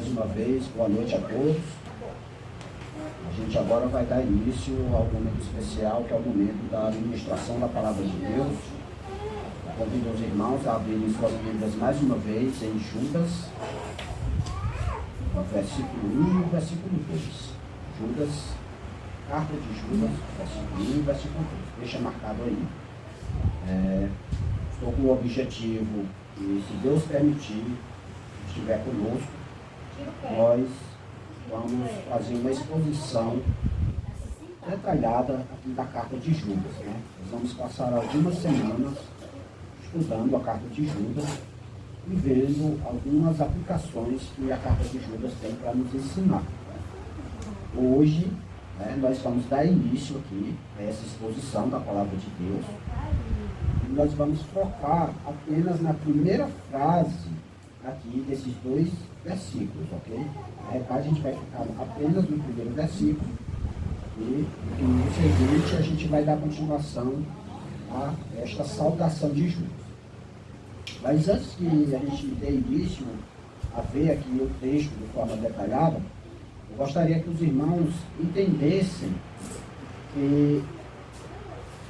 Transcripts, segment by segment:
Mais uma vez, boa noite a todos. A gente agora vai dar início ao momento especial, que é o momento da administração da Palavra de Deus. Eu convido os irmãos a abrirem suas Bíblias mais uma vez em Judas, versículo 1 e versículo 2. Judas, carta de Judas, versículo 1 e versículo 2. Deixa marcado aí. Estou com o objetivo de, se Deus permitir, estiver conosco, nós vamos fazer uma exposição detalhada aqui da carta de Judas, né? Nós vamos passar algumas semanas estudando a carta de Judas e vendo algumas aplicações que a carta de Judas tem para nos ensinar. Hoje, nós vamos dar início aqui a essa exposição da Palavra de Deus. E nós vamos focar apenas na primeira frase aqui desses dois versículos, ok? A gente vai ficar apenas no primeiro versículo e no seguinte a gente vai dar continuação a esta saudação de Judas. Mas antes que a gente dê início a ver aqui o texto de forma detalhada, eu gostaria que os irmãos entendessem que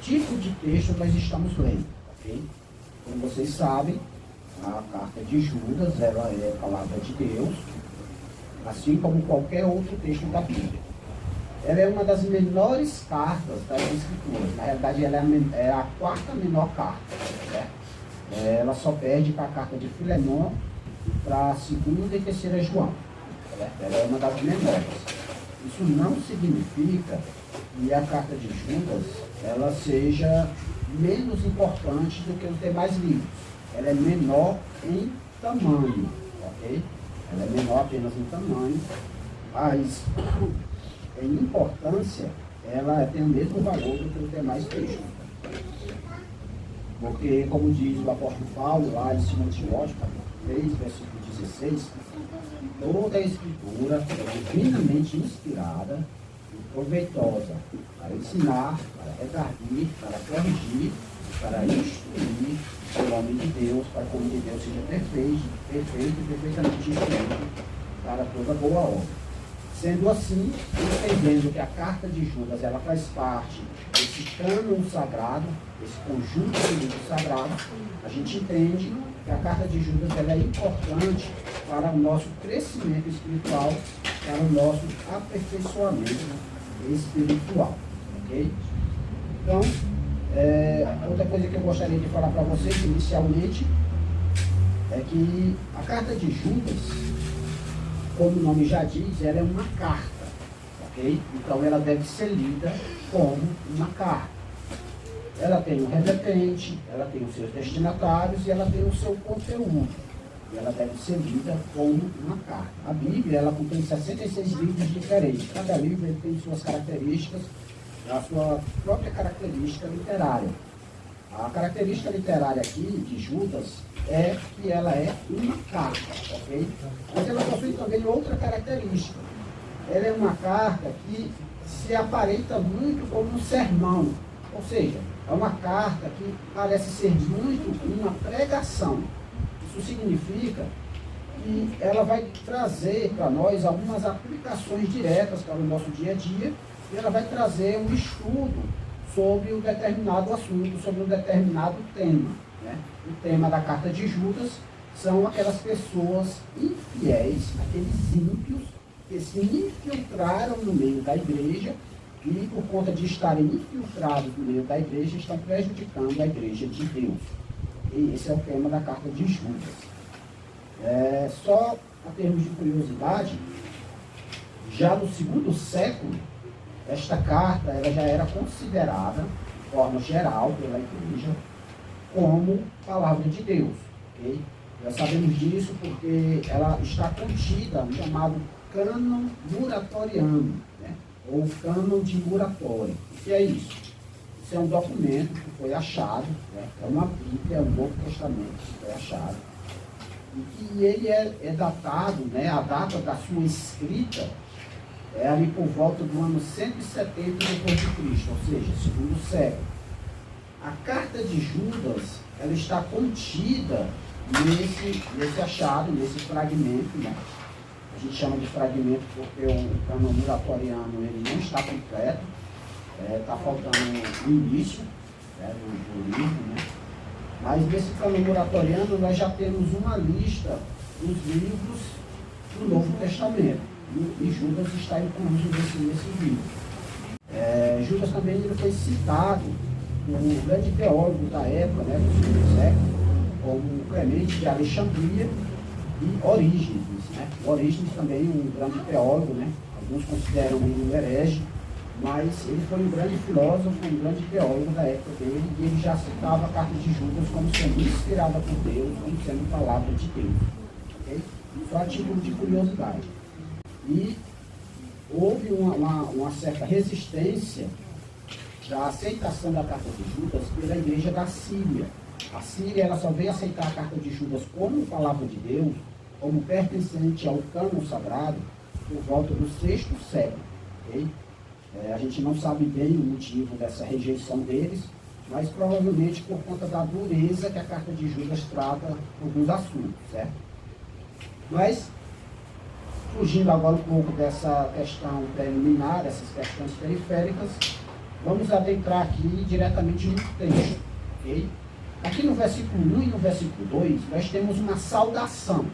tipo de texto nós estamos lendo, ok? Como vocês sabem, a carta de Judas, ela é a palavra de Deus, assim como qualquer outro texto da Bíblia. Ela é uma das menores cartas das Escrituras. Na realidade, ela é a quarta menor carta, certo? Ela só perde para a carta de Filemon, para a segunda e terceira João, certo? Ela é uma das menores. Isso não significa que a carta de Judas ela seja menos importante do que os demais livros. Ela é menor em tamanho, ok? Ela é menor apenas em tamanho, mas em importância ela tem o mesmo valor do que os demais textos. Porque, como diz o apóstolo Paulo, lá em 2 Timóteo, capítulo 3, versículo 16, toda a Escritura é divinamente inspirada e proveitosa para ensinar, para redarguir, para corrigir, para instruir o homem de Deus, para que o homem de Deus seja perfeito e perfeitamente instruído para toda boa obra. Sendo assim, entendendo que a carta de Judas ela faz parte desse cânon sagrado, desse conjunto de livros sagrados, a gente entende que a carta de Judas ela é importante para o nosso crescimento espiritual, para o nosso aperfeiçoamento espiritual. Ok? Então, outra coisa que eu gostaria de falar para vocês inicialmente é que a carta de Judas, como o nome já diz, ela é uma carta, ok? Então ela deve ser lida como uma carta. Ela tem um remetente, ela tem os seus destinatários e ela tem o seu conteúdo. E ela deve ser lida como uma carta. A Bíblia, ela contém 66 livros diferentes. Cada livro tem suas características, a sua própria característica literária. A característica literária aqui de Judas é que ela é uma carta, ok? Mas ela possui também outra característica. Ela é uma carta que se aparenta muito como um sermão, ou seja, é uma carta que parece ser muito uma pregação. Isso significa que ela vai trazer para nós algumas aplicações diretas para o nosso dia a dia e ela vai trazer um estudo sobre um determinado assunto, sobre um determinado tema. Né? O tema da carta de Judas são aquelas pessoas infiéis, aqueles ímpios que se infiltraram no meio da igreja e, por conta de estarem infiltrados no meio da igreja, estão prejudicando a igreja de Deus. E esse é o tema da carta de Judas. Só a termos de curiosidade, já no segundo século, esta carta ela já era considerada, de forma geral, pela igreja, como palavra de Deus. Okay? Nós sabemos disso porque ela está contida no chamado cânon muratoriano, né? Ou cânon de muratório. O que é isso? Isso é um documento que foi achado, né? É uma Bíblia, é um Novo Testamento que foi achado, e que ele é datado, né? A data da sua escrita é ali por volta do ano 170 depois de Cristo, ou seja, segundo século. A carta de Judas, ela está contida nesse achado, nesse fragmento, né? A a gente chama de fragmento porque o cânon muratoriano ele não está completo, está faltando o início, do livro, né? Mas nesse cânon muratoriano nós já temos uma lista dos livros do Novo Testamento, e Judas está incluso nesse livro. Judas também ele foi citado por um grande teólogo da época, né, do segundo século, como Clemente de Alexandria e Orígenes. Né? Orígenes também um grande teólogo, né? Alguns consideram ele um herege, mas ele foi um grande filósofo, um grande teólogo da época dele, e ele já citava a carta de Judas como sendo inspirada por Deus, como sendo palavra de Deus. Okay? Só a título de curiosidade. E houve uma certa resistência da aceitação da carta de Judas pela igreja da Síria. A Síria ela só veio aceitar a carta de Judas como palavra de Deus, como pertencente ao cânon sagrado, por volta do VI século. Okay? A gente não sabe bem o motivo dessa rejeição deles, mas provavelmente por conta da dureza que a carta de Judas trata alguns assuntos, certo? Mas, fugindo agora um pouco dessa questão preliminar, dessas questões periféricas, vamos adentrar aqui diretamente no texto. Okay? Aqui no versículo 1 e no versículo 2, nós temos uma saudação.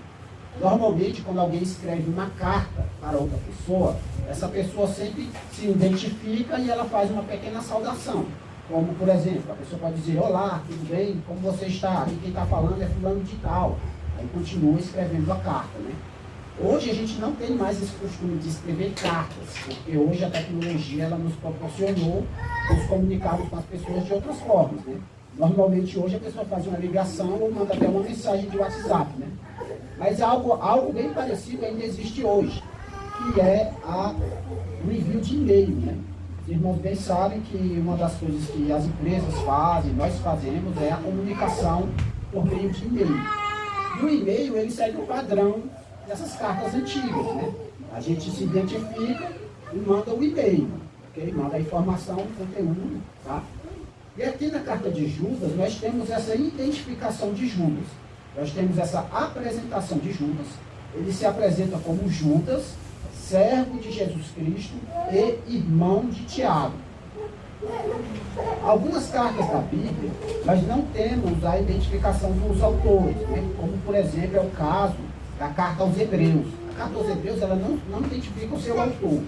Normalmente, quando alguém escreve uma carta para outra pessoa, essa pessoa sempre se identifica e ela faz uma pequena saudação. Como, por exemplo, a pessoa pode dizer: olá, tudo bem? Como você está? Aqui quem está falando é fulano de tal. Aí continua escrevendo a carta, né? Hoje a gente não tem mais esse costume de escrever cartas, porque hoje a tecnologia ela nos proporcionou nos comunicarmos com as pessoas de outras formas, né? Normalmente hoje a pessoa faz uma ligação ou manda até uma mensagem de WhatsApp, né? Mas algo bem parecido ainda existe hoje, que é o envio de e-mail, né? Os irmãos bem sabem que uma das coisas que as empresas fazem, nós fazemos, é a comunicação por meio de e-mail. E o e-mail ele segue o padrão dessas cartas antigas, né? A gente se identifica e manda o e-mail, ok? Manda a informação, o conteúdo, tá? E aqui na carta de Judas, nós temos essa identificação de Judas. Nós temos essa apresentação de Judas. Ele se apresenta como Judas, servo de Jesus Cristo e irmão de Tiago. Algumas cartas da Bíblia, nós não temos a identificação dos autores, né? Como, por exemplo, é o caso da carta aos Hebreus. A carta aos Hebreus ela não identifica o seu autor.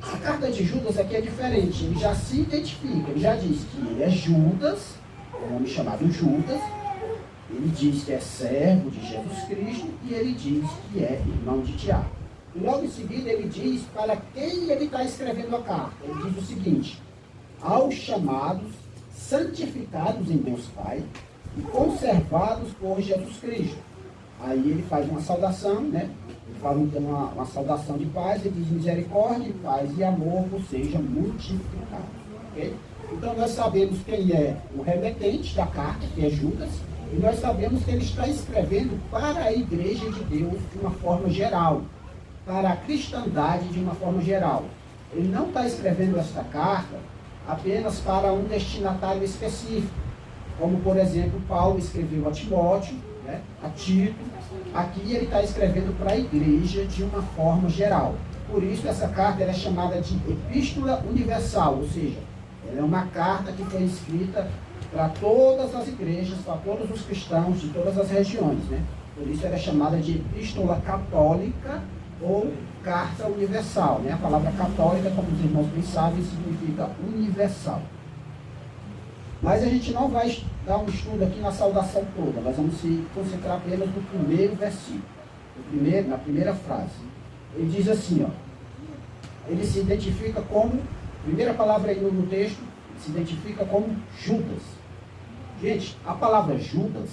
A carta de Judas aqui é diferente, ele já se identifica, ele já diz que ele é Judas, é um nome chamado Judas, ele diz que é servo de Jesus Cristo e ele diz que é irmão de Tiago. E logo em seguida ele diz para quem ele está escrevendo a carta. Ele diz o seguinte: aos chamados, santificados em Deus Pai e conservados por Jesus Cristo. Aí ele faz uma saudação, né? Ele faz então uma saudação de paz, ele diz misericórdia, paz e amor sejam multiplicados. Okay? Então nós sabemos quem é o remetente da carta, que é Judas, e nós sabemos que ele está escrevendo para a igreja de Deus de uma forma geral, para a cristandade de uma forma geral. Ele não está escrevendo esta carta apenas para um destinatário específico, como por exemplo Paulo escreveu a Timóteo, né, a Tito. Aqui ele está escrevendo para a igreja de uma forma geral. Por isso essa carta ela é chamada de Epístola Universal, ou seja, ela é uma carta que foi escrita para todas as igrejas, para todos os cristãos de todas as regiões, né? Por isso ela é chamada de Epístola Católica ou Carta Universal, né? A palavra católica, como os irmãos bem sabem, significa universal. Mas a gente não vai dar um estudo aqui na saudação toda, nós vamos se concentrar apenas no primeiro versículo, na primeira frase. Ele diz assim, ó, ele se identifica como, primeira palavra aí no texto, se identifica como Judas. Gente, a palavra Judas,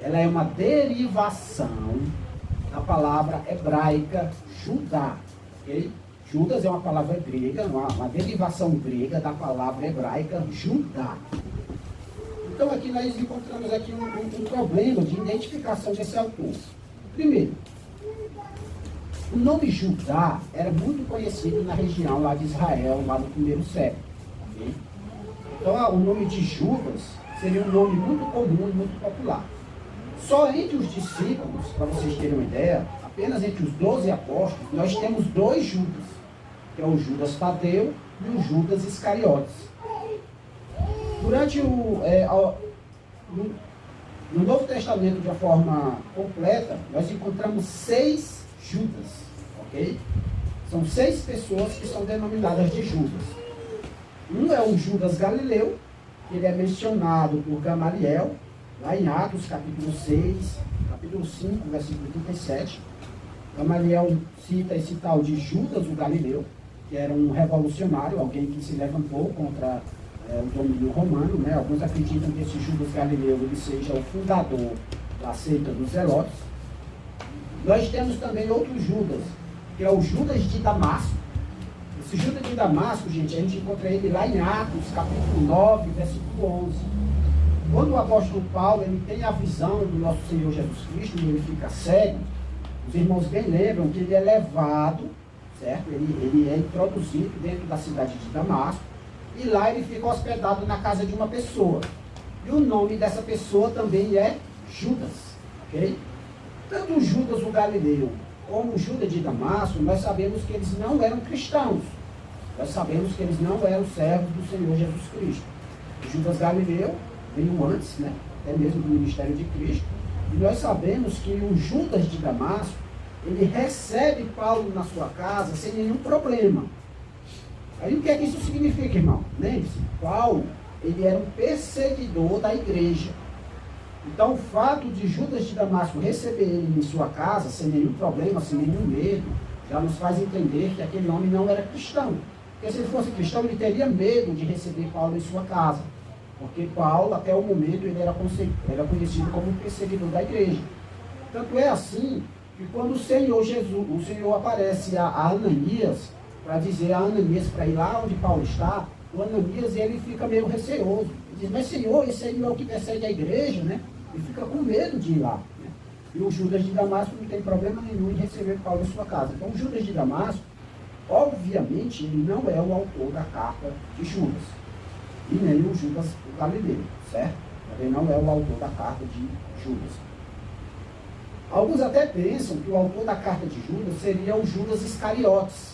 ela é uma derivação da palavra hebraica Judá, ok? Judas é uma palavra grega, uma derivação grega da palavra hebraica Judá. Então aqui nós encontramos aqui um problema de identificação desse autor. Primeiro, o nome Judá era muito conhecido na região lá de Israel, lá no primeiro século. Okay? Então o nome de Judas seria um nome muito comum e muito popular. Só entre os discípulos, para vocês terem uma ideia, a apenas entre os 12 apóstolos, nós temos dois Judas, que é o Judas Tadeu e o Judas Iscariotes. Durante no Novo Testamento, de uma forma completa, nós encontramos 6 Judas, ok? São 6 pessoas que são denominadas de Judas. Um é o Judas Galileu, que ele é mencionado por Gamaliel, lá em Atos, capítulo 6, capítulo 5, versículo 37. Gamaliel cita esse tal de Judas o Galileu, que era um revolucionário, alguém que se levantou contra o domínio romano, né? Alguns acreditam que esse Judas Galileu ele seja o fundador da seita dos Zelotes. Nós temos também outro Judas, que é o Judas de Damasco. Esse Judas de Damasco, gente, a gente encontra ele lá em Atos, capítulo 9, versículo 11. Quando o apóstolo Paulo ele tem a visão do nosso Senhor Jesus Cristo e ele fica cego, os irmãos bem lembram que ele é levado, certo? Ele é introduzido dentro da cidade de Damasco, e lá ele fica hospedado na casa de uma pessoa. E o nome dessa pessoa também é Judas, ok? Tanto o Judas o Galileu como o Judas de Damasco, nós sabemos que eles não eram cristãos. Nós sabemos que eles não eram servos do Senhor Jesus Cristo. O Judas Galileu veio antes, né? Até mesmo do ministério de Cristo. E nós sabemos que o Judas de Damasco, ele recebe Paulo na sua casa sem nenhum problema. Aí o que é que isso significa, irmão? Lembre-se, Paulo, ele era um perseguidor da igreja. Então o fato de Judas de Damasco receber ele em sua casa, sem nenhum problema, sem nenhum medo, já nos faz entender que aquele homem não era cristão. Porque se ele fosse cristão, ele teria medo de receber Paulo em sua casa. Porque Paulo, até o momento, ele era conhecido como um perseguidor da igreja. Tanto é assim que quando o Senhor aparece a Ananias, para dizer a Ananias para ir lá onde Paulo está, o Ananias ele fica meio receoso. Ele diz, mas Senhor, esse aí é o que persegue a igreja, né? Ele fica com medo de ir lá. Né? E o Judas de Damasco não tem problema nenhum em receber Paulo em sua casa. Então o Judas de Damasco, obviamente, ele não é o autor da carta de Judas. E nem o Judas o Galileu, certo? Também não é o autor da carta de Judas. Alguns até pensam que o autor da carta de Judas seria o Judas Iscariotes,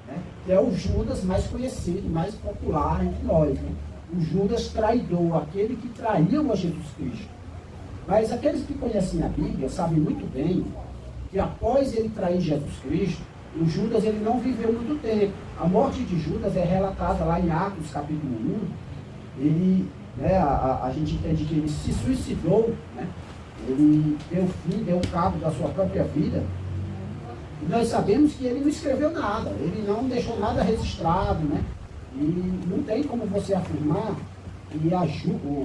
né? Que é o Judas mais conhecido, mais popular entre nós. Né? O Judas traidor, aquele que traiu a Jesus Cristo. Mas aqueles que conhecem a Bíblia sabem muito bem que após ele trair Jesus Cristo, o Judas ele não viveu muito tempo. A morte de Judas é relatada lá em Atos capítulo 1. Ele, né, a gente entende que ele se suicidou, né? Ele deu fim, deu cabo da sua própria vida. E nós sabemos que ele não escreveu nada, ele não deixou nada registrado, né? E não tem como você afirmar que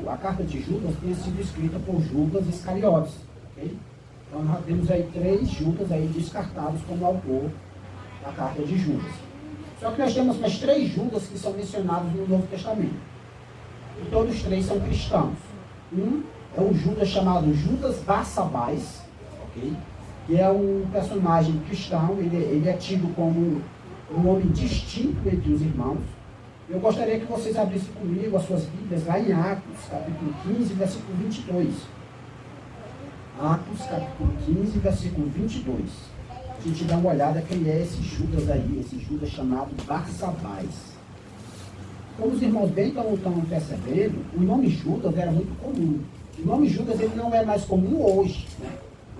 a carta de Judas tenha sido escrita por Judas Iscariotes, ok? Então nós temos aí 3 Judas aí descartados como autor da carta de Judas. Só que nós temos mais 3 Judas que são mencionados no Novo Testamento. E todos 3 são cristãos. Um é o Judas chamado Judas Barsabás, ok? Que é um personagem cristão, ele é tido como um homem distinto entre os irmãos. Eu gostaria que vocês abrissem comigo as suas Bíblias lá em Atos, capítulo 15, versículo 22. Atos, capítulo 15, versículo 22. A gente dá uma olhada quem é esse Judas aí, esse Judas chamado Barsabás. Como os irmãos bem estão percebendo, o nome Judas era muito comum. O nome Judas ele não é mais comum hoje. Né?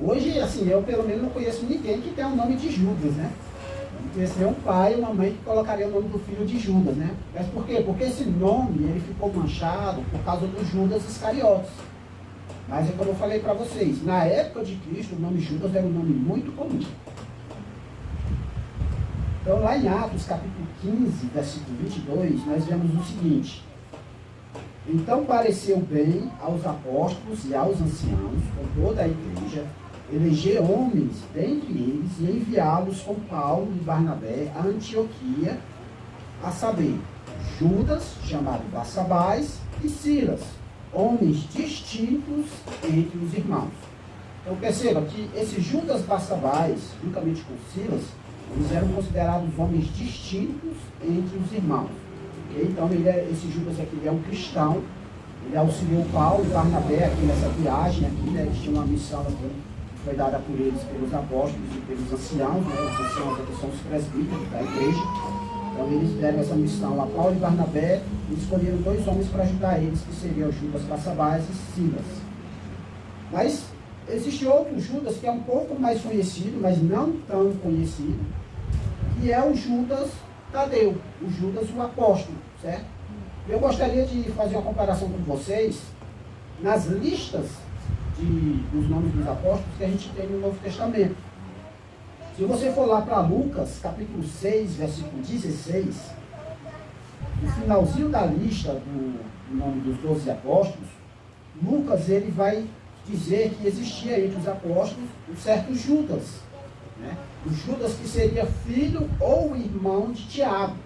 Hoje, assim, eu pelo menos não conheço ninguém que tenha o nome de Judas, né? Eu não conheço nenhum pai ou uma mãe que colocaria o nome do filho de Judas, né? Mas por quê? Porque esse nome ele ficou manchado por causa do Judas Iscariotes. Mas é como eu falei para vocês, na época de Cristo, o nome Judas era um nome muito comum. Então, lá em Atos, capítulo 15, versículo 22, nós vemos o seguinte. Então pareceu bem aos apóstolos e aos anciãos, com toda a igreja, eleger homens dentre eles e enviá-los com Paulo e Barnabé a Antioquia, a saber, Judas, chamado Barsabás, e Silas, homens distintos entre os irmãos. Então perceba que esse Judas Barsabás, juntamente com Silas, eles eram considerados homens distintos entre os irmãos. Okay? Então esse Judas aqui ele é um cristão, ele auxiliou Paulo e Barnabé aqui nessa viagem, aqui, né? Eles tinham uma missão aqui foi dada por eles, pelos apóstolos e pelos anciãos, né? Os anciãos aqui são os presbíteros da igreja. Então eles deram essa missão a Paulo e Barnabé e escolheram 2 homens para ajudar eles, que seriam Judas Barsabás e Silas. Mas existe outro Judas que é um pouco mais conhecido, mas não tão conhecido, que é o Judas Tadeu, o Judas o apóstolo, certo? Eu gostaria de fazer uma comparação com vocês nas listas dos nomes dos apóstolos que a gente tem no Novo Testamento. Se você for lá para Lucas, capítulo 6, versículo 16, no finalzinho da lista do nome dos 12 apóstolos, Lucas ele vai dizer que existia entre os apóstolos um certo Judas, né? O Judas que seria filho ou irmão de Tiago,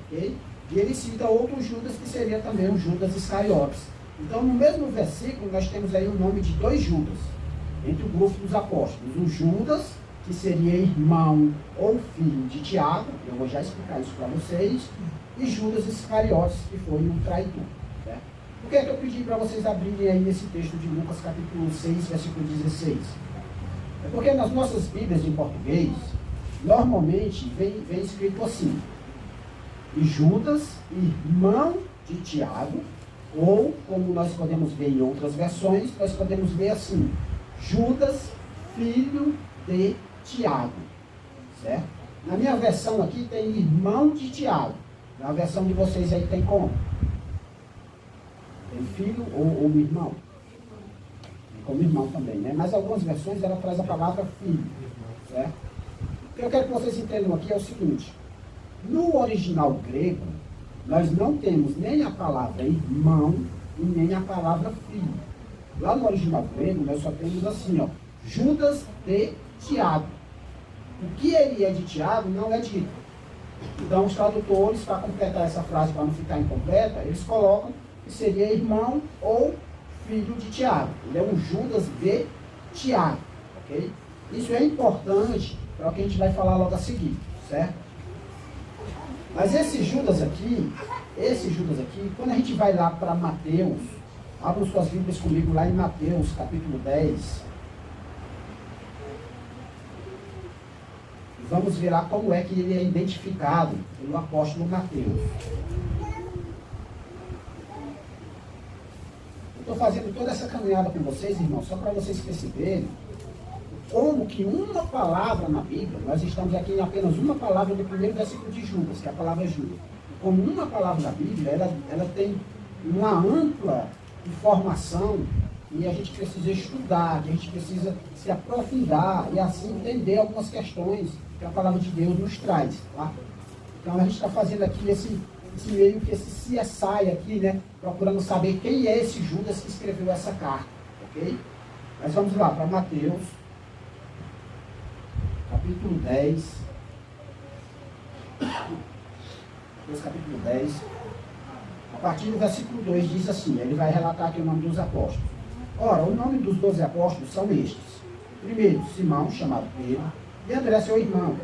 ok? E ele cita outro Judas que seria também o Judas Iscariotes. Então, no mesmo versículo, nós temos aí o nome de 2 Judas, entre o grupo dos apóstolos. O Judas, que seria irmão ou filho de Tiago, eu vou já explicar isso para vocês, e Judas Iscariotes, que foi um traidor. Certo? Por que é que eu pedi para vocês abrirem aí nesse texto de Lucas, capítulo 6, versículo 16? É porque nas nossas Bíblias em português, normalmente vem escrito assim: e Judas, irmão de Tiago, ou, como nós podemos ver em outras versões, nós podemos ver assim: Judas, filho de Tiago. Certo? Na minha versão aqui tem irmão de Tiago. Na versão de vocês aí tem como? Tem filho ou irmão? Tem como irmão também, né? Mas algumas versões ela traz a palavra filho. Certo? O que eu quero que vocês entendam aqui é o seguinte: no original grego, nós não temos nem a palavra irmão e nem a palavra filho. Lá no original grego, nós só temos assim, ó, Judas de Tiago. O que ele é de Tiago não é dito. Então, os tradutores, para completar essa frase, para não ficar incompleta, eles colocam que seria irmão ou filho de Tiago. Ele é um Judas de Tiago, ok? Isso é importante para o que a gente vai falar logo a seguir, certo? Mas esse Judas aqui, quando a gente vai lá para Mateus, abram suas Bíblias comigo lá em Mateus, capítulo 10. E vamos ver lá como é que ele é identificado pelo apóstolo Mateus. Eu estou fazendo toda essa caminhada com vocês, irmãos, só para vocês perceberem como que uma palavra na Bíblia, nós estamos aqui em apenas uma palavra do primeiro versículo de Judas, que é a palavra Judas. Como uma palavra na Bíblia, ela tem uma ampla informação e a gente precisa estudar, que a gente precisa se aprofundar e assim entender algumas questões que a palavra de Deus nos traz. Tá? Então a gente está fazendo aqui esse meio que esse CSI aqui, né? Procurando saber quem é esse Judas que escreveu essa carta. Ok? Mas vamos lá para Mateus. Capítulo 10. Mateus capítulo 10. A partir do versículo 2 diz assim, ele vai relatar aqui o nome dos apóstolos. Ora, o nome dos 12 apóstolos são estes. Primeiro, Simão, chamado Pedro, e André, seu irmão.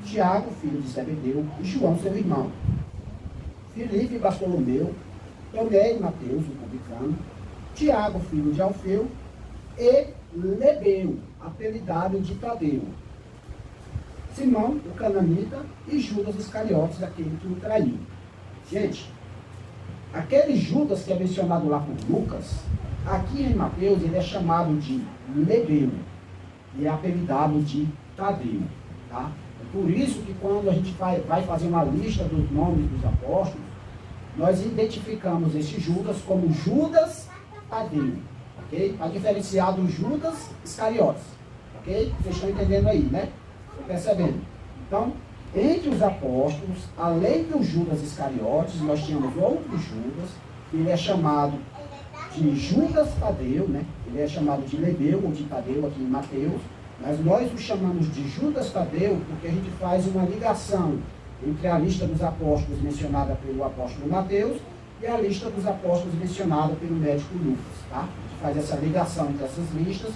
Tiago, filho de Zebedeu, e João, seu irmão. Filipe e Bartolomeu, Tomé e Mateus, o publicano. Tiago, filho de Alfeu, e Lebeu, apelidado de Tadeu. Simão, o cananita, e Judas Iscariotes, aquele que o traiu. Gente, aquele Judas que é mencionado lá por Lucas, aqui em Mateus ele é chamado de Lebeu, e é apelidado de Tadeu. Tá? É por isso que quando a gente vai fazer uma lista dos nomes dos apóstolos, nós identificamos esse Judas como Judas Tadeu. Okay? Para diferenciar do Judas Iscariotes. Ok? Vocês estão entendendo aí, né? Percebendo? Então, entre os apóstolos, além do Judas Iscariotes, nós tínhamos outro Judas, que ele é chamado de Judas Tadeu, né? Ele é chamado de Lebeu ou de Tadeu aqui em Mateus, mas nós o chamamos de Judas Tadeu porque a gente faz uma ligação entre a lista dos apóstolos mencionada pelo apóstolo Mateus e a lista dos apóstolos mencionada pelo médico Lucas, tá? A gente faz essa ligação entre essas listas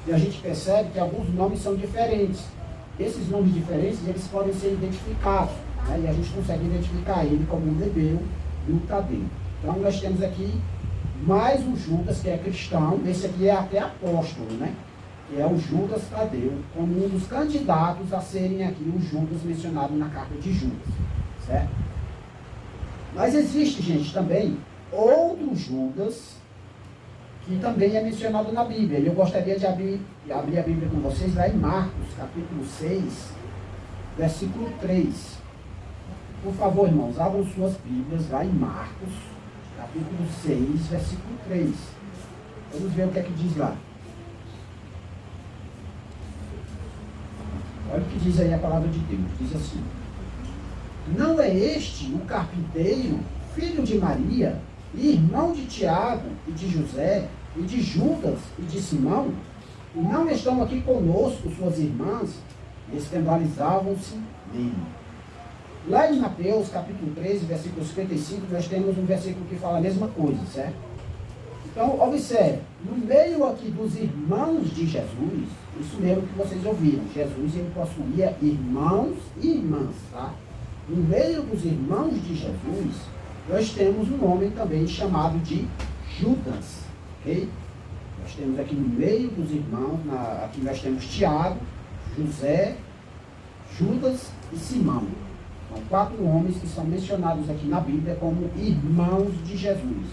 e a gente percebe que alguns nomes são diferentes. Esses nomes diferentes, eles podem ser identificados, né? E a gente consegue identificar ele como o Lebeu e o Tadeu. Então, nós temos aqui mais um Judas, que é cristão, esse aqui é até apóstolo, né? que é o Judas Tadeu, como um dos candidatos a serem aqui o Judas mencionado na carta de Judas, certo? Mas existe, gente, também outro Judas que também é mencionado na Bíblia. E eu gostaria de abrir a Bíblia com vocês lá em Marcos, capítulo 6, versículo 3. Por favor, irmãos, abram suas Bíblias lá em Marcos, capítulo 6, versículo 3. Vamos ver o que é que diz lá. Olha o que diz aí a palavra de Deus. Diz assim: não é este o carpinteiro, filho de Maria, irmão de Tiago e de José, e de Judas e de Simão? E não estão aqui conosco suas irmãs? E escandalizavam-se nele. Lá em Mateus, capítulo 13, versículo 55, nós temos um versículo que fala a mesma coisa, certo? Então, observe, no meio aqui dos irmãos de Jesus, isso mesmo que vocês ouviram, Jesus ele possuía irmãos e irmãs, tá? No meio dos irmãos de Jesus, nós temos um homem também chamado de Judas, ok? Nós temos aqui no meio dos irmãos, aqui nós temos Tiago, José, Judas e Simão. São 4 homens que são mencionados aqui na Bíblia como irmãos de Jesus.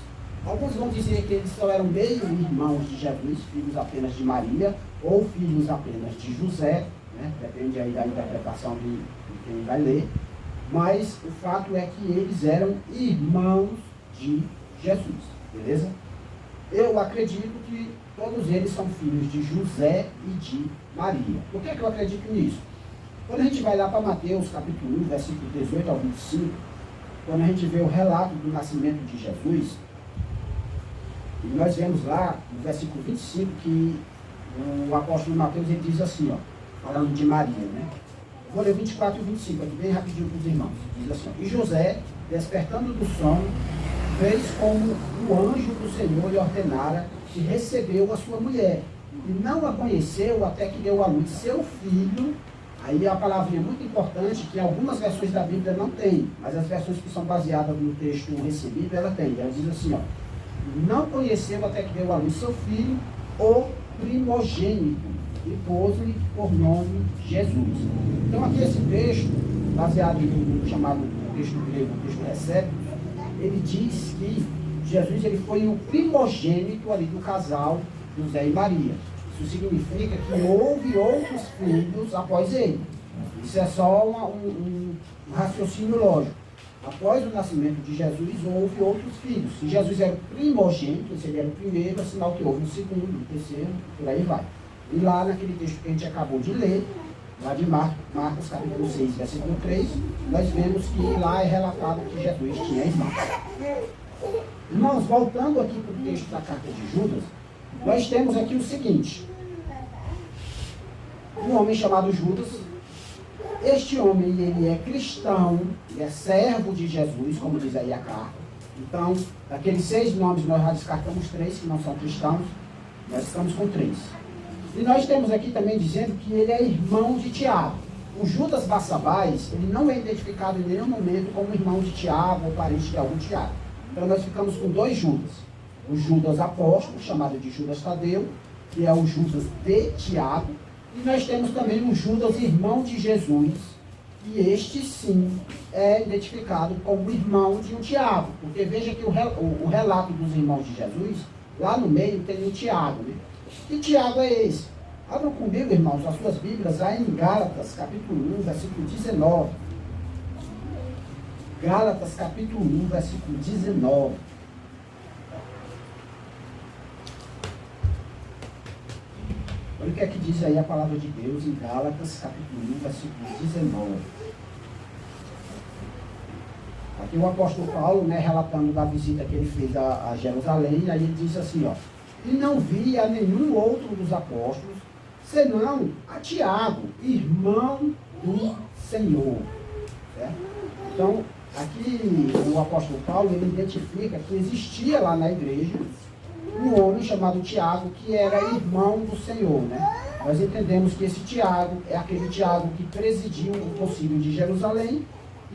Alguns vão dizer que eles só eram meio irmãos de Jesus, filhos apenas de Maria, ou filhos apenas de José, né? Depende aí da interpretação de quem vai ler. Mas o fato é que eles eram irmãos de Jesus, beleza? Eu acredito que todos eles são filhos de José e de Maria. Por que eu acredito nisso? Quando a gente vai lá para Mateus, capítulo 1, versículo 18 ao 25, quando a gente vê o relato do nascimento de Jesus, e nós vemos lá, no versículo 25, que o apóstolo Mateus ele diz assim, ó, falando de Maria, né? Vou ler 24 e 25, aqui bem rapidinho para os irmãos. Diz assim, ó, e José, despertando do sono, fez como o anjo do Senhor lhe ordenara, e recebeu a sua mulher. E não a conheceu até que deu à luz seu filho. Aí a palavrinha muito importante, que algumas versões da Bíblia não tem, mas as versões que são baseadas no texto recebido, ela tem. Ela diz assim, ó, não conheceu até que deu à luz seu filho, o primogênito, e pôs-lhe por nome Jesus. Então aqui esse texto, baseado no chamado texto grego, o texto recépito, ele diz que Jesus ele foi o primogênito ali do casal José e Maria. Isso significa que houve outros filhos após ele. Isso é só um raciocínio lógico. Após o nascimento de Jesus, houve outros filhos. Se Jesus era o primogênito, se ele era o primeiro, é sinal que houve um segundo, um terceiro, por aí vai. E lá naquele texto que a gente acabou de ler, lá de Marcos capítulo 6, versículo 3, nós vemos que lá é relatado que Jesus tinha irmãos. Irmãos, voltando aqui para o texto da carta de Judas, nós temos aqui o seguinte: um homem chamado Judas. Este homem, ele é cristão, ele é servo de Jesus, como diz aí a carta. Então, daqueles 6 nomes, nós já descartamos 3 que não são cristãos, nós ficamos com 3. E nós temos aqui também dizendo que ele é irmão de Tiago. O Judas Barsabás, ele não é identificado em nenhum momento como irmão de Tiago ou parente de algum Tiago. Então nós ficamos com 2 Judas. O Judas apóstolo, chamado de Judas Tadeu, que é o Judas de Tiago. E nós temos também o Judas, irmão de Jesus, e este sim é identificado como irmão de um Tiago, porque veja que o relato dos irmãos de Jesus, lá no meio tem o Tiago, né? Que Tiago é esse? Abram comigo, irmãos, as suas Bíblias, lá em Gálatas, capítulo 1, versículo 19. Gálatas, capítulo 1, versículo 19. Olha o que é que diz aí a palavra de Deus em Gálatas, capítulo 1, versículo 19. Aqui o apóstolo Paulo, né, relatando da visita que ele fez a Jerusalém, aí ele diz assim, ó, e não via nenhum outro dos apóstolos, senão a Tiago, irmão do Senhor. Certo? Então, aqui o apóstolo Paulo, ele identifica que existia lá na igreja um homem chamado Tiago, que era irmão do Senhor, né? Nós entendemos que esse Tiago é aquele Tiago que presidiu o concílio de Jerusalém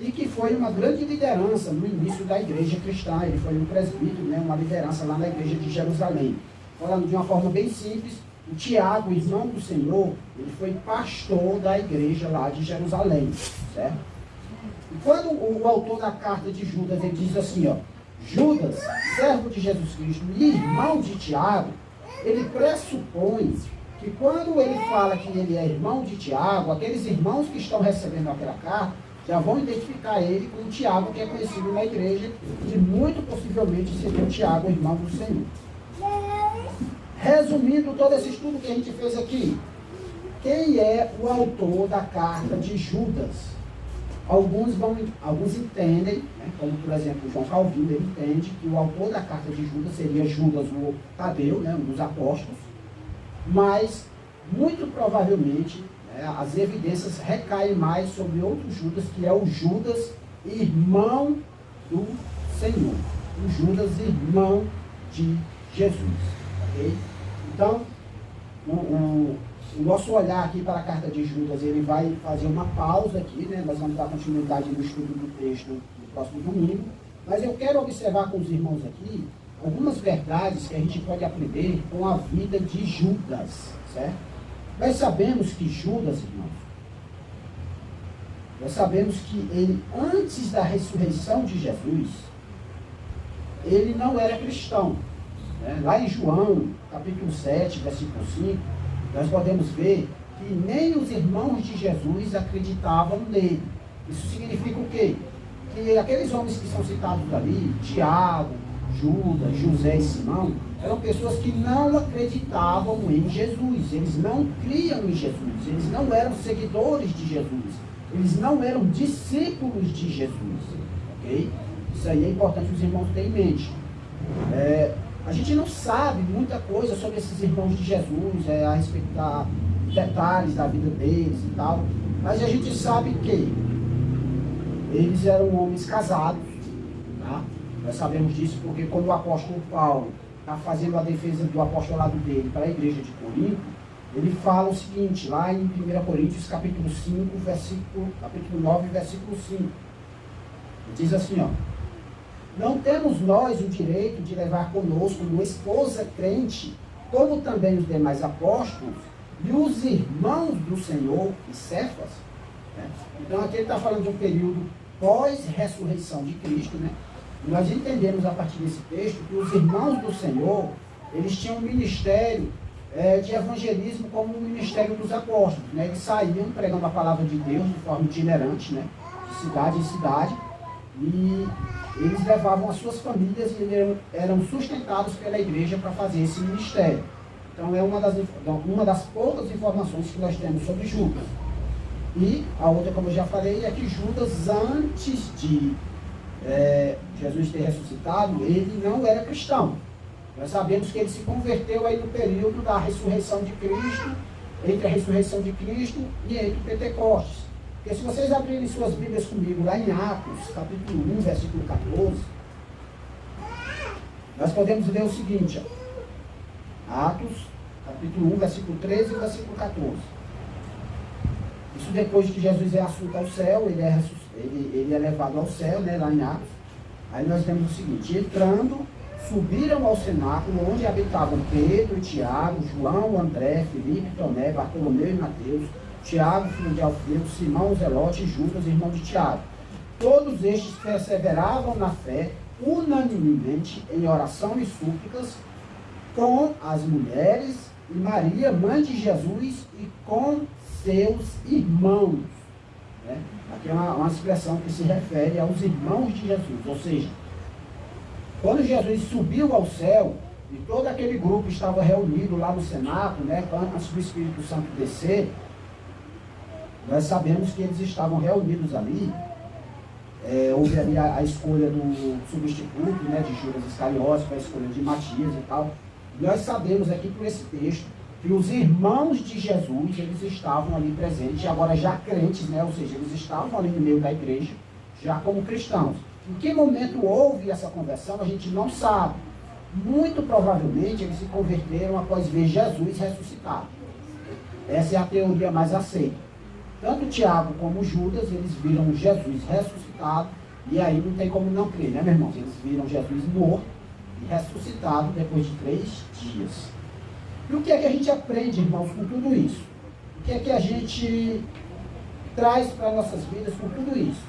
e que foi uma grande liderança no início da igreja cristã. Ele foi um presbítero, né? Uma liderança lá na igreja de Jerusalém. Falando de uma forma bem simples, O Tiago, irmão do Senhor, ele foi pastor da igreja lá de Jerusalém, certo? E quando o autor da carta de Judas, ele diz assim, ó, Judas, servo de Jesus Cristo e irmão de Tiago, ele pressupõe que quando ele fala que ele é irmão de Tiago, aqueles irmãos que estão recebendo aquela carta, já vão identificar ele como Tiago, que é conhecido na igreja, e muito possivelmente seria o Tiago, irmão do Senhor. Resumindo todo esse estudo que a gente fez aqui, quem é o autor da carta de Judas? Alguns entendem, né, como por exemplo João Calvino, ele entende que o autor da carta de Judas seria Judas o Tadeu, né, um dos apóstolos, mas muito provavelmente, né, as evidências recaem mais sobre outro Judas, que é o Judas, irmão do Senhor, o Judas, irmão de Jesus. Okay? Então, o nosso olhar aqui para a carta de Judas, ele vai fazer uma pausa aqui, né? Nós vamos dar continuidade no estudo do texto no próximo domingo, mas eu quero observar com os irmãos aqui algumas verdades que a gente pode aprender com a vida de Judas, certo? Nós sabemos que Judas, irmãos, nós sabemos que ele, antes da ressurreição de Jesus, ele não era cristão. Né? Lá em João, capítulo 7, versículo 5, nós podemos ver que nem os irmãos de Jesus acreditavam nele. Isso significa o quê? Que aqueles homens que são citados ali, Tiago, Judas, José e Simão, eram pessoas que não acreditavam em Jesus. Eles não criam em Jesus. Eles não eram seguidores de Jesus. Eles não eram discípulos de Jesus. Ok? Isso aí é importante os irmãos terem em mente. A gente não sabe muita coisa sobre esses irmãos de Jesus, a respeito de detalhes da vida deles e tal, mas a gente sabe que eles eram homens casados, tá? Nós sabemos disso porque quando o apóstolo Paulo está fazendo a defesa do apostolado dele para a igreja de Corinto, ele fala o seguinte, lá em 1 Coríntios capítulo 5, capítulo 9, versículo 5. Ele diz assim, ó, não temos nós o direito de levar conosco uma esposa crente, como também os demais apóstolos e os irmãos do Senhor e Cefas. Né? Então aqui ele está falando de um período pós-ressurreição de Cristo, né? E nós entendemos a partir desse texto que os irmãos do Senhor, eles tinham um ministério de evangelismo como o ministério dos apóstolos. Né? Eles saíam pregando a palavra de Deus de forma itinerante, né? De cidade em cidade, e eles levavam as suas famílias e eram sustentados pela igreja para fazer esse ministério. Então é uma das poucas informações que nós temos sobre Judas. E a outra, como eu já falei, é que Judas, antes de Jesus ter ressuscitado, ele não era cristão. Nós sabemos que ele se converteu aí no período da ressurreição de Cristo, entre a ressurreição de Cristo e entre Pentecostes. Porque se vocês abrirem suas Bíblias comigo, lá em Atos, capítulo 1, versículo 14, nós podemos ler o seguinte, ó. Atos, capítulo 1, versículo 13 e versículo 14. Isso depois que Jesus é assunto ao céu, ele é levado ao céu, né, lá em Atos. Aí nós temos o seguinte, entrando, subiram ao cenáculo, onde habitavam Pedro, Tiago, João, André, Filipe, Tomé, Bartolomeu e Mateus, Tiago, filho de Alfeu, Simão, Zelote e Judas, irmão de Tiago. Todos estes perseveravam na fé, unanimemente, em oração e súplicas, com as mulheres e Maria, mãe de Jesus, e com seus irmãos. Né? Aqui é uma expressão que se refere aos irmãos de Jesus. Ou seja, quando Jesus subiu ao céu, e todo aquele grupo estava reunido lá no cenáculo, né, antes do Espírito Santo descer, nós sabemos que eles estavam reunidos ali. Houve ali a escolha do substituto, né, de Judas Iscariotes, para a escolha de Matias e tal. Nós sabemos aqui por esse texto que os irmãos de Jesus, eles estavam ali presentes, agora já crentes, né, ou seja, eles estavam ali no meio da igreja, já como cristãos. Em que momento houve essa conversão, a gente não sabe. Muito provavelmente eles se converteram após ver Jesus ressuscitado. Essa é a teoria mais aceita. Tanto Tiago como Judas, eles viram Jesus ressuscitado, e aí não tem como não crer, né, meu irmão? Eles viram Jesus morto e ressuscitado depois de 3 dias. E o que é que a gente aprende, irmãos, com tudo isso? O que é que a gente traz para nossas vidas com tudo isso?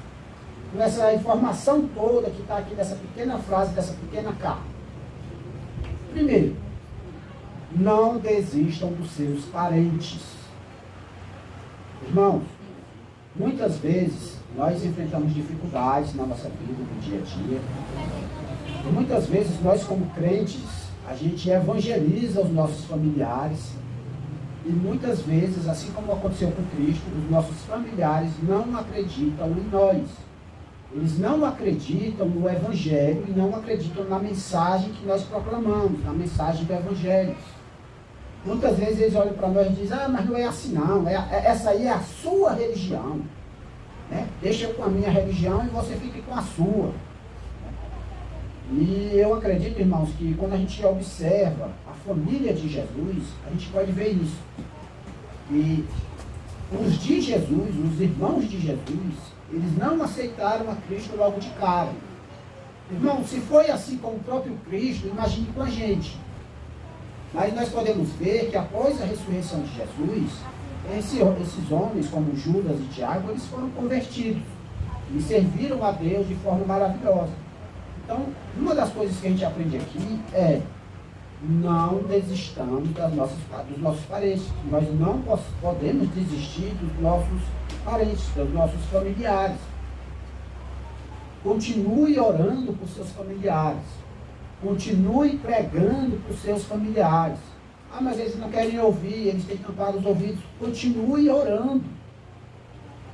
Com essa informação toda que está aqui dessa pequena frase, dessa pequena carta. Primeiro, não desistam dos seus parentes. Irmãos, muitas vezes nós enfrentamos dificuldades na nossa vida, no dia a dia. E muitas vezes nós, como crentes, a gente evangeliza os nossos familiares. E muitas vezes, assim como aconteceu com Cristo, os nossos familiares não acreditam em nós. Eles não acreditam no Evangelho e não acreditam na mensagem que nós proclamamos, na mensagem do Evangelho. Muitas vezes eles olham para nós e dizem, mas não é assim não, essa aí é a sua religião. Né? Deixa eu com a minha religião e você fique com a sua. E eu acredito, irmãos, que quando a gente observa a família de Jesus, a gente pode ver isso. E os de Jesus, os irmãos de Jesus, eles não aceitaram a Cristo logo de cara. Irmão, se foi assim com o próprio Cristo, imagine com a gente. Mas nós podemos ver que após a ressurreição de Jesus, esses homens, como Judas e Tiago, eles foram convertidos e serviram a Deus de forma maravilhosa. Então, uma das coisas que a gente aprende aqui é não desistamos dos nossos parentes. Nós não podemos desistir dos nossos parentes, dos nossos familiares. Continue orando por seus familiares. Continue pregando para os seus familiares. Ah, mas eles não querem ouvir, eles têm tampado os ouvidos. Continue orando.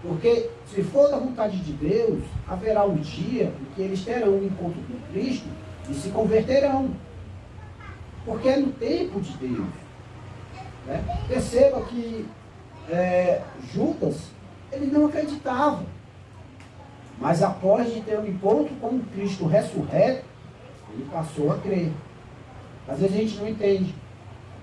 Porque, se for da vontade de Deus, haverá um dia em que eles terão um encontro com Cristo e se converterão. Porque é no tempo de Deus. Né? Perceba que Judas, ele não acreditava. Mas após de ter um encontro com o Cristo ressurreto, ele passou a crer. Às vezes a gente não entende.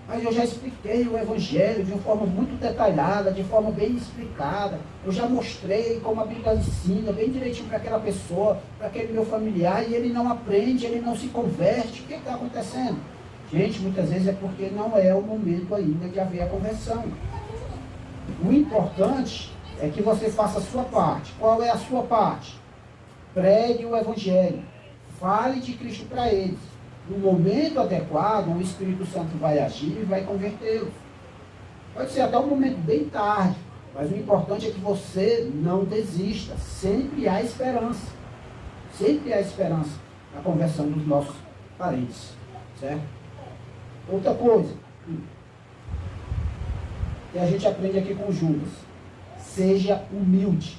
Mas eu já expliquei o Evangelho de uma forma muito detalhada, de forma bem explicada. Eu já mostrei como a Bíblia ensina, bem direitinho para aquela pessoa, para aquele meu familiar, e ele não aprende, ele não se converte. O que está acontecendo? Gente, muitas vezes é porque não é o momento ainda de haver a conversão. O importante é que você faça a sua parte. Qual é a sua parte? Pregue o Evangelho. Fale de Cristo para eles. No momento adequado, o Espírito Santo vai agir e vai convertê-los. Pode ser até um momento bem tarde, mas o importante é que você não desista. Sempre há esperança. Sempre há esperança na conversão dos nossos parentes. Certo? Outra coisa que a gente aprende aqui com Judas. Seja humilde.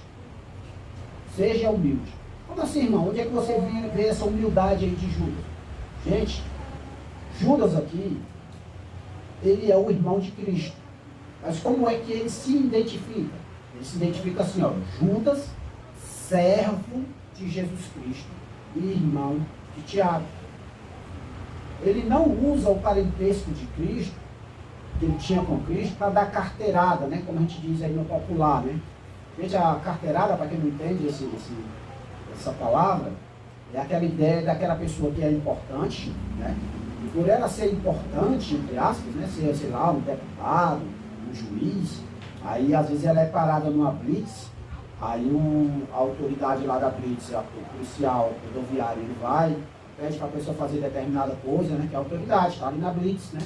Seja humilde. Como assim, irmão? Onde é que você vê essa humildade aí de Judas? Gente, Judas aqui, ele é o irmão de Cristo. Mas como é que ele se identifica? Ele se identifica assim, ó, Judas, servo de Jesus Cristo e irmão de Tiago. Ele não usa o parentesco de Cristo, que ele tinha com Cristo, para dar carteirada, né? Como a gente diz aí no popular, né? Gente, a carteirada, para quem não entende essa palavra, é aquela ideia daquela pessoa que é importante, né? E por ela ser importante, entre aspas, né? Ser, sei lá, um deputado, um juiz, aí às vezes ela é parada numa blitz, aí a autoridade lá da blitz, o policial rodoviário, ele vai, pede para a pessoa fazer determinada coisa, né? Que é a autoridade, está ali na blitz, né?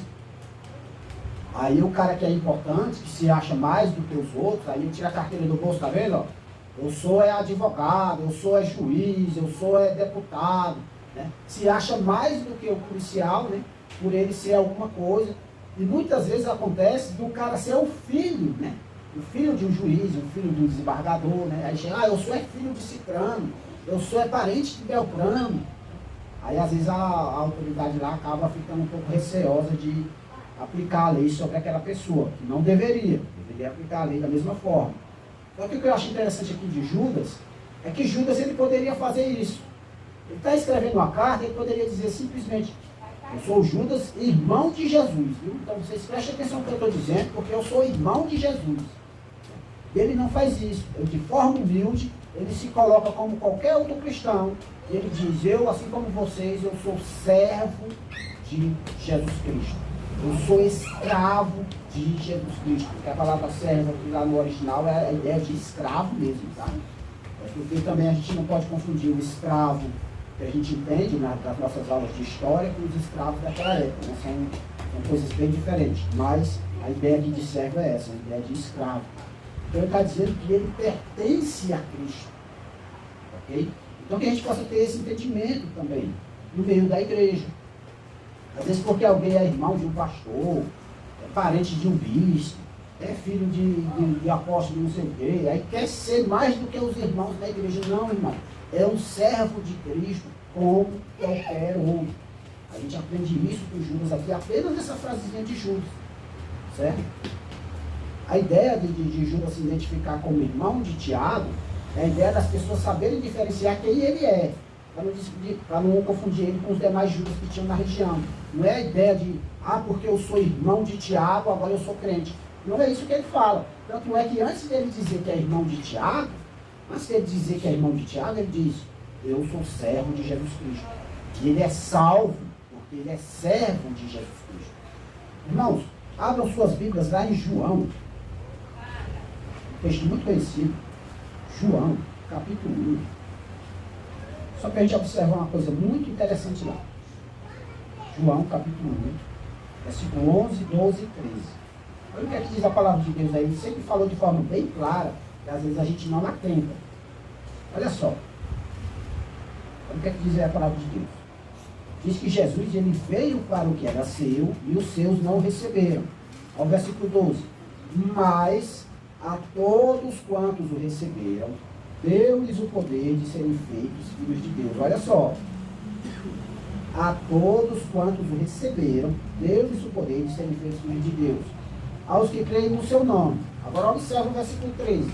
Aí o cara que é importante, que se acha mais do que os outros, aí ele tira a carteira do bolso, tá vendo? Ó? Eu sou advogado, eu sou juiz, eu sou deputado, né? Se acha mais do que o policial, né? Por ele ser alguma coisa. E muitas vezes acontece do cara ser o filho, né? O filho de um juiz, o filho de um desembargador, né? Aí chega, eu sou filho de Cicrano, eu sou parente de Beltrano. Aí às vezes a autoridade lá acaba ficando um pouco receosa de aplicar a lei sobre aquela pessoa, que não deveria aplicar a lei da mesma forma. Só que o que eu acho interessante aqui de Judas, é que Judas ele poderia fazer isso. Ele está escrevendo uma carta, ele poderia dizer simplesmente, eu sou Judas, irmão de Jesus. Viu? Então vocês prestem atenção no que eu estou dizendo, porque eu sou irmão de Jesus. Ele não faz isso. Ele, de forma humilde, ele se coloca como qualquer outro cristão. Ele diz, eu, assim como vocês, eu sou servo de Jesus Cristo. Eu sou escravo de Jesus Cristo. Porque a palavra serva lá no original é a ideia de escravo mesmo, tá? É porque também a gente não pode confundir o escravo que a gente entende nas nossas aulas de história com os escravos daquela época, né? São coisas bem diferentes. Mas a ideia aqui de servo é essa, a ideia de escravo. Então ele está dizendo que ele pertence a Cristo. Ok? Então que a gente possa ter esse entendimento também no meio da igreja. Às vezes porque alguém é irmão de um pastor, é parente de um bispo, é filho de apóstolo não sei o quê, aí quer ser mais do que os irmãos da igreja. Não, irmão. É um servo de Cristo como qualquer outro. A gente aprende isso com Judas aqui, apenas nessa frasezinha de Judas. Certo? A ideia de Judas se identificar como irmão de Tiago é a ideia das pessoas saberem diferenciar quem ele é, para não confundir ele com os demais Judas que tinham na região. Não é a ideia de, porque eu sou irmão de Tiago, agora eu sou crente. Não é isso que ele fala. Tanto é que antes dele dizer que é irmão de Tiago, ele diz, eu sou servo de Jesus Cristo. E ele é salvo, porque ele é servo de Jesus Cristo. Irmãos, abram suas Bíblias lá em João. Um texto muito conhecido. João, capítulo 1. Só para a gente observar uma coisa muito interessante lá. João, capítulo 1, versículo 11, 12 e 13. Olha o que é que diz a palavra de Deus aí. Ele sempre falou de forma bem clara, que às vezes a gente não atenta. Olha só. Olha o que é que diz aí a palavra de Deus. Diz que Jesus ele veio para o que era seu e os seus não o receberam. Ao versículo 12. Mas a todos quantos o receberam, deu-lhes o poder de serem feitos filhos de Deus. Olha só. A todos quantos o receberam, deu-lhes o poder de serem feitos filhos de Deus. Aos que creem no seu nome. Agora observa o versículo 13.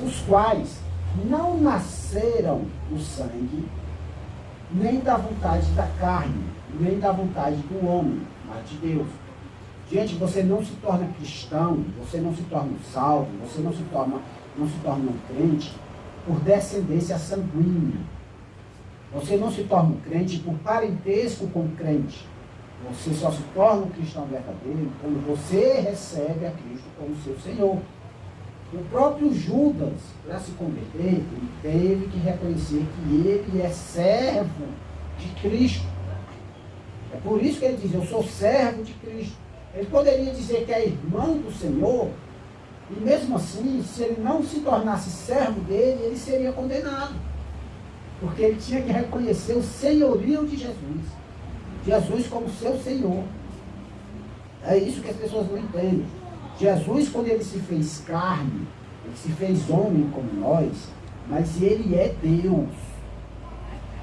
Os quais não nasceram do sangue, nem da vontade da carne, nem da vontade do homem, mas de Deus. Gente, você não se torna cristão, você não se torna salvo, você não se torna um crente por descendência sanguínea. Você não se torna um crente por parentesco com o crente. Você só se torna um cristão verdadeiro quando você recebe a Cristo como seu Senhor. O próprio Judas, para se converter, ele teve que reconhecer que ele é servo de Cristo. É por isso que ele diz, eu sou servo de Cristo. Ele poderia dizer que é irmão do Senhor, e mesmo assim, se ele não se tornasse servo dele, ele seria condenado. Porque ele tinha que reconhecer o senhorio de Jesus. Jesus como seu Senhor. É isso que as pessoas não entendem. Jesus, quando ele se fez carne, ele se fez homem como nós, mas ele é Deus.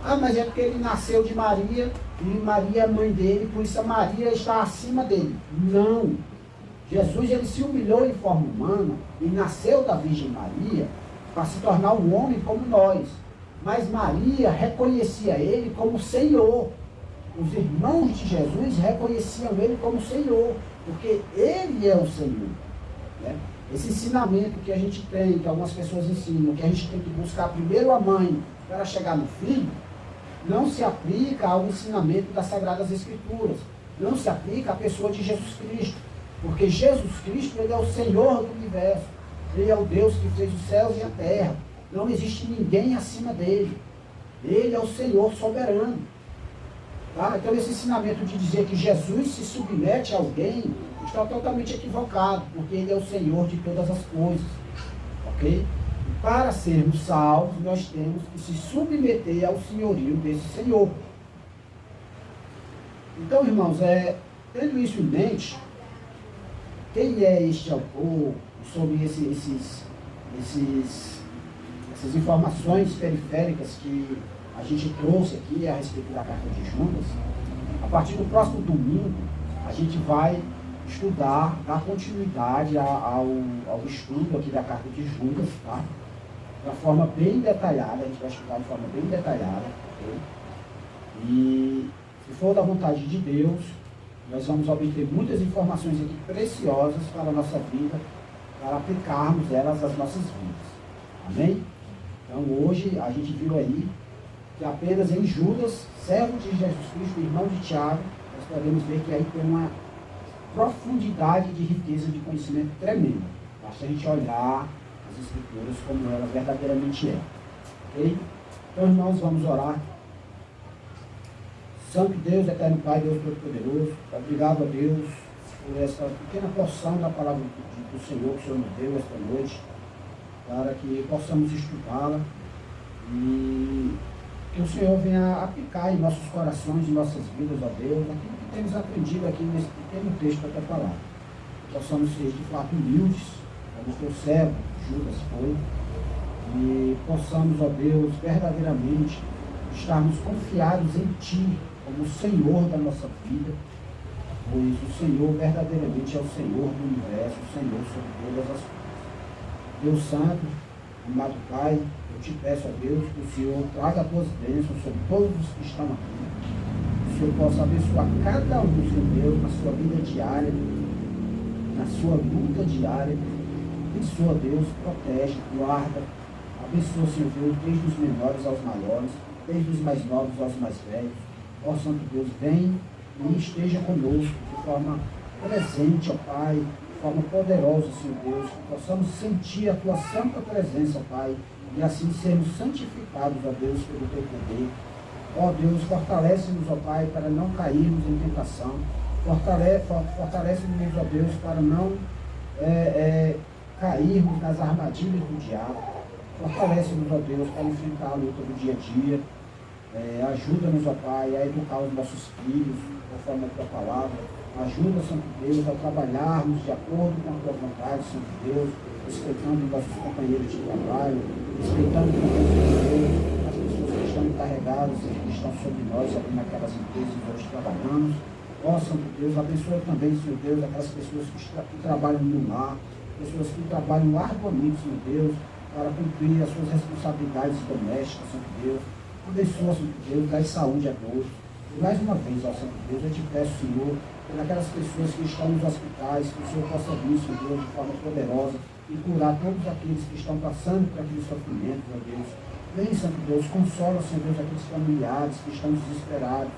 Mas é porque ele nasceu de Maria, e Maria é mãe dele, por isso a Maria está acima dele. Não. Jesus, ele se humilhou em forma humana, e nasceu da Virgem Maria, para se tornar um homem como nós. Mas Maria reconhecia ele como Senhor. Os irmãos de Jesus reconheciam ele como Senhor, porque ele é o Senhor. Né? Esse ensinamento que a gente tem, que algumas pessoas ensinam, que a gente tem que buscar primeiro a mãe para chegar no filho, não se aplica ao ensinamento das Sagradas Escrituras. Não se aplica à pessoa de Jesus Cristo. Porque Jesus Cristo, ele é o Senhor do universo. Ele é o Deus que fez os céus e a terra. Não existe ninguém acima dele. Ele é o Senhor soberano. Tá? Então esse ensinamento de dizer que Jesus se submete a alguém está totalmente equivocado, porque ele é o Senhor de todas as coisas. Ok? E para sermos salvos, nós temos que se submeter ao senhorio desse Senhor. Então, irmãos, tendo isso em mente, quem é este autor sobre essas informações periféricas que a gente trouxe aqui a respeito da carta de Judas? A partir do próximo domingo, a gente vai estudar, dar continuidade ao estudo aqui da carta de Judas, tá? De uma forma bem detalhada, a gente vai estudar de forma bem detalhada, ok? E se for da vontade de Deus, nós vamos obter muitas informações aqui preciosas para a nossa vida, para aplicarmos elas às nossas vidas. Amém? Então hoje a gente viu aí que apenas em Judas, servo de Jesus Cristo, irmão de Tiago, nós podemos ver que aí tem uma profundidade de riqueza de conhecimento tremenda. Basta a gente olhar as Escrituras como ela verdadeiramente é. Ok? Então, irmãos, vamos orar. Santo Deus, eterno Pai, Deus Todo-Poderoso, obrigado a Deus por essa pequena porção da palavra do Senhor que o Senhor nos deu esta noite, para que possamos estudá-la e que o Senhor venha aplicar em nossos corações, em nossas vidas, ó Deus, aquilo que temos aprendido aqui nesse pequeno texto da tua palavra. Possamos ser de fato humildes, como o teu servo Judas foi, e possamos, ó Deus, verdadeiramente estarmos confiados em Ti, como o Senhor da nossa vida, pois o Senhor verdadeiramente é o Senhor do universo, o Senhor sobre todas as coisas. Deus Santo, amado Pai, eu te peço, ó Deus, que o Senhor traga as tuas bênçãos sobre todos os que estão aqui. Que o Senhor possa abençoar cada um, Senhor Deus, na sua vida diária, na sua luta diária. Abençoa, Deus, protege, guarda. Abençoa, Senhor Deus, desde os menores aos maiores, desde os mais novos aos mais velhos. Ó Santo Deus, vem e esteja conosco de forma presente, ó Pai, de forma poderosa, Senhor Deus, que possamos sentir a Tua santa presença, Pai, e assim sermos santificados, ó Deus, pelo Teu poder. Ó Deus, fortalece-nos, ó Pai, para não cairmos em tentação. Fortalece-nos, ó Deus, para não cairmos nas armadilhas do diabo. Fortalece-nos, ó Deus, para enfrentar a luta do dia a dia. Ajuda-nos, ó Pai, a educar os nossos filhos conforme a Tua palavra. Ajuda, Santo Deus, a trabalharmos de acordo com a Tua vontade, Santo Deus, respeitando nossos companheiros de trabalho, respeitando também, Senhor Deus, as pessoas que estão encarregadas e que estão sobre nós, ali naquelas empresas que nós trabalhamos. Ó Santo Deus, abençoa também, Senhor Deus, aquelas pessoas que trabalham no lar, pessoas que trabalham arduamente, Senhor Deus, para cumprir as suas responsabilidades domésticas, Santo Deus. Abençoa, Senhor Deus, dá saúde a todos. E mais uma vez, ó Santo Deus, eu te peço, Senhor, por aquelas pessoas que estão nos hospitais, que o Senhor possa vir, Senhor Deus, de forma poderosa e curar todos aqueles que estão passando por aquele sofrimento, ó Deus. Vem, Santo Deus, consola, Senhor Deus, aqueles familiares que estão desesperados,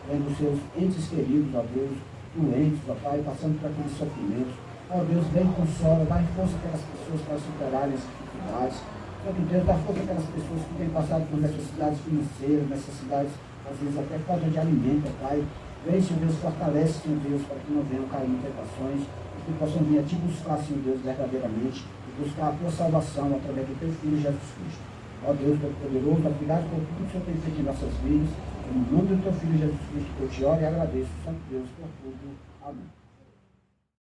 vendo seus entes queridos, ó Deus, doentes, ó Pai, passando por aqueles sofrimentos. Ó Deus, vem, consola, dá força àquelas pessoas para superarem as dificuldades. Santo Deus, dá força àquelas pessoas que têm passado por necessidades financeiras, necessidades, às vezes até falta de alimento, Pai. Vem, Senhor Deus, fortalece, Senhor Deus, para que não venham cair em tentações, e que possam vir a te buscar, Senhor Deus, verdadeiramente, e buscar a tua salvação através do teu Filho Jesus Cristo. Ó Deus Todo-Poderoso, obrigado por tudo que o Senhor tem feito em nossas vidas. Em nome do teu Filho Jesus Cristo, que eu te oro e agradeço, Santo Deus, por tudo. Amém.